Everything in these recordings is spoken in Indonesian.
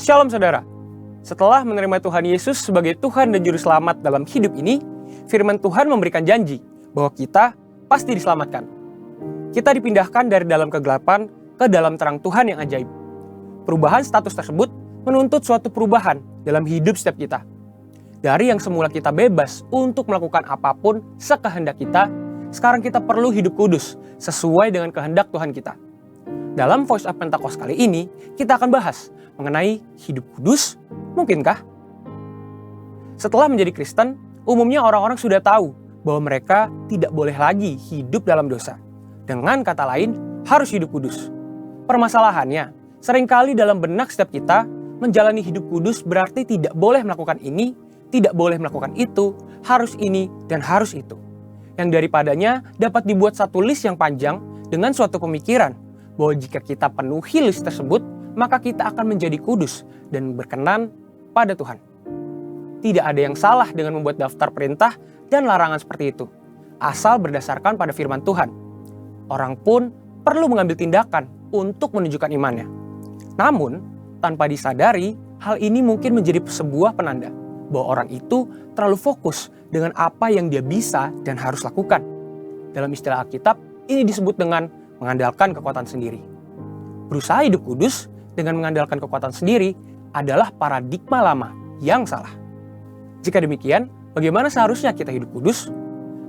Shalom saudara. Setelah menerima Tuhan Yesus sebagai Tuhan dan Juru Selamat dalam hidup ini, firman Tuhan memberikan janji bahwa kita pasti diselamatkan. Kita dipindahkan dari dalam kegelapan ke dalam terang Tuhan yang ajaib. Perubahan status tersebut menuntut suatu perubahan dalam hidup setiap kita. Dari yang semula kita bebas untuk melakukan apapun sekehendak kita, sekarang kita perlu hidup kudus sesuai dengan kehendak Tuhan kita. Dalam Voice of Pentecost kali ini, kita akan bahas mengenai hidup kudus, mungkinkah? Setelah menjadi Kristen, umumnya orang-orang sudah tahu bahwa mereka tidak boleh lagi hidup dalam dosa. Dengan kata lain, harus hidup kudus. Permasalahannya, seringkali dalam benak setiap kita, menjalani hidup kudus berarti tidak boleh melakukan ini, tidak boleh melakukan itu, harus ini, dan harus itu. Yang daripadanya dapat dibuat satu list yang panjang dengan suatu pemikiran bahwa jika kita penuhi list tersebut, maka kita akan menjadi kudus dan berkenan pada Tuhan. Tidak ada yang salah dengan membuat daftar perintah dan larangan seperti itu, asal berdasarkan pada firman Tuhan. Orang pun perlu mengambil tindakan untuk menunjukkan imannya. Namun, tanpa disadari, hal ini mungkin menjadi sebuah penanda bahwa orang itu terlalu fokus dengan apa yang dia bisa dan harus lakukan. Dalam istilah Alkitab, ini disebut dengan mengandalkan kekuatan sendiri. Berusaha hidup kudus dengan mengandalkan kekuatan sendiri adalah paradigma lama yang salah. Jika demikian, bagaimana seharusnya kita hidup kudus?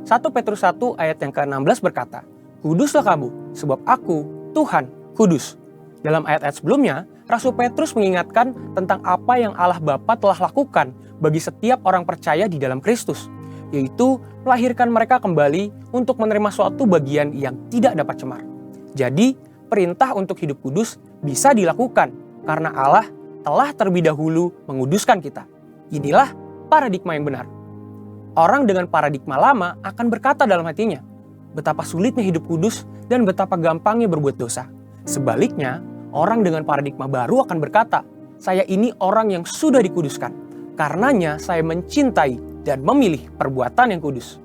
1 Petrus 1 ayat yang ke-16 berkata, "Kuduslah kamu, sebab aku, Tuhan, kudus." Dalam ayat-ayat sebelumnya, Rasul Petrus mengingatkan tentang apa yang Allah Bapa telah lakukan bagi setiap orang percaya di dalam Kristus, yaitu melahirkan mereka kembali untuk menerima suatu bagian yang tidak dapat cemar. Jadi, perintah untuk hidup kudus bisa dilakukan karena Allah telah terlebih dahulu menguduskan kita. Inilah paradigma yang benar. Orang dengan paradigma lama akan berkata dalam hatinya, betapa sulitnya hidup kudus dan betapa gampangnya berbuat dosa. Sebaliknya, orang dengan paradigma baru akan berkata, saya ini orang yang sudah dikuduskan. Karenanya saya mencintai dan memilih perbuatan yang kudus.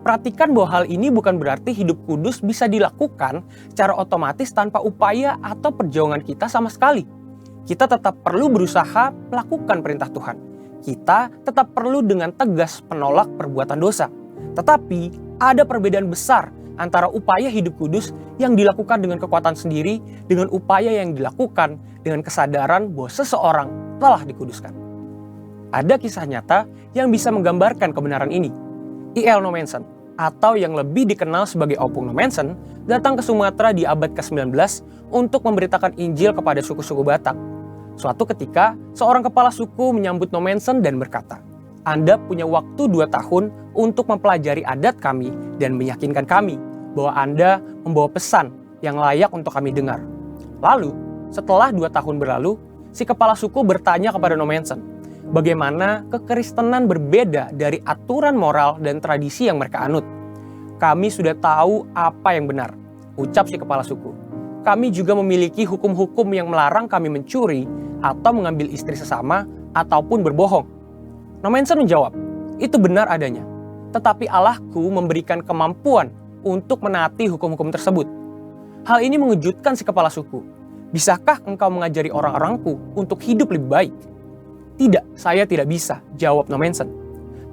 Perhatikan bahwa hal ini bukan berarti hidup kudus bisa dilakukan secara otomatis tanpa upaya atau perjuangan kita sama sekali. Kita tetap perlu berusaha melakukan perintah Tuhan. Kita tetap perlu dengan tegas menolak perbuatan dosa. Tetapi ada perbedaan besar antara upaya hidup kudus yang dilakukan dengan kekuatan sendiri dengan upaya yang dilakukan dengan kesadaran bahwa seseorang telah dikuduskan. Ada kisah nyata yang bisa menggambarkan kebenaran ini. I.L. Nommensen, atau yang lebih dikenal sebagai Opung Nommensen, datang ke Sumatera di abad ke-19 untuk memberitakan Injil kepada suku-suku Batak. Suatu ketika, seorang kepala suku menyambut Nommensen dan berkata, "Anda punya waktu 2 tahun untuk mempelajari adat kami dan meyakinkan kami bahwa Anda membawa pesan yang layak untuk kami dengar." Lalu, setelah 2 tahun berlalu, si kepala suku bertanya kepada Nommensen, bagaimana kekristenan berbeda dari aturan moral dan tradisi yang mereka anut. "Kami sudah tahu apa yang benar," ucap si kepala suku. "Kami juga memiliki hukum-hukum yang melarang kami mencuri atau mengambil istri sesama ataupun berbohong." Nommensen menjawab, "Itu benar adanya. Tetapi Allahku memberikan kemampuan untuk menaati hukum-hukum tersebut." Hal ini mengejutkan si kepala suku. "Bisakah engkau mengajari orang-orangku untuk hidup lebih baik?" "Tidak, saya tidak bisa," jawab Nommensen.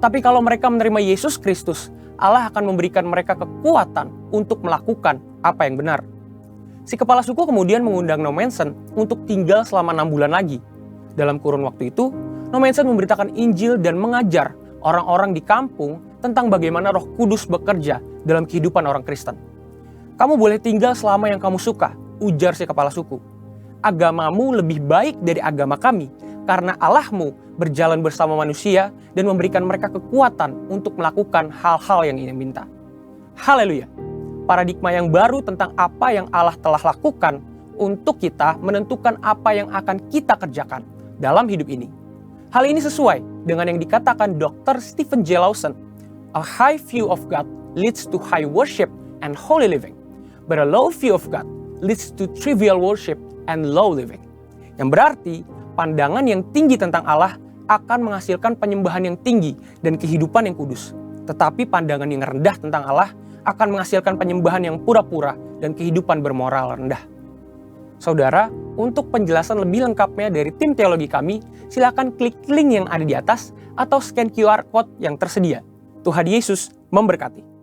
"Tapi kalau mereka menerima Yesus Kristus, Allah akan memberikan mereka kekuatan untuk melakukan apa yang benar." Si kepala suku kemudian mengundang Nommensen untuk tinggal selama 6 bulan lagi. Dalam kurun waktu itu, Nommensen memberitakan Injil dan mengajar orang-orang di kampung tentang bagaimana Roh Kudus bekerja dalam kehidupan orang Kristen. "Kamu boleh tinggal selama yang kamu suka," ujar si kepala suku. "Agamamu lebih baik dari agama kami, karena Allahmu berjalan bersama manusia dan memberikan mereka kekuatan untuk melakukan hal-hal yang ia minta." Haleluya! Paradigma yang baru tentang apa yang Allah telah lakukan untuk kita menentukan apa yang akan kita kerjakan dalam hidup ini. Hal ini sesuai dengan yang dikatakan Dr. Stephen J. Lawson, "A high view of God leads to high worship and holy living, but a low view of God leads to trivial worship and low living." Yang berarti, pandangan yang tinggi tentang Allah akan menghasilkan penyembahan yang tinggi dan kehidupan yang kudus. Tetapi pandangan yang rendah tentang Allah akan menghasilkan penyembahan yang pura-pura dan kehidupan bermoral rendah. Saudara, untuk penjelasan lebih lengkapnya dari tim teologi kami, silakan klik link yang ada di atas atau scan QR Code yang tersedia. Tuhan Yesus memberkati.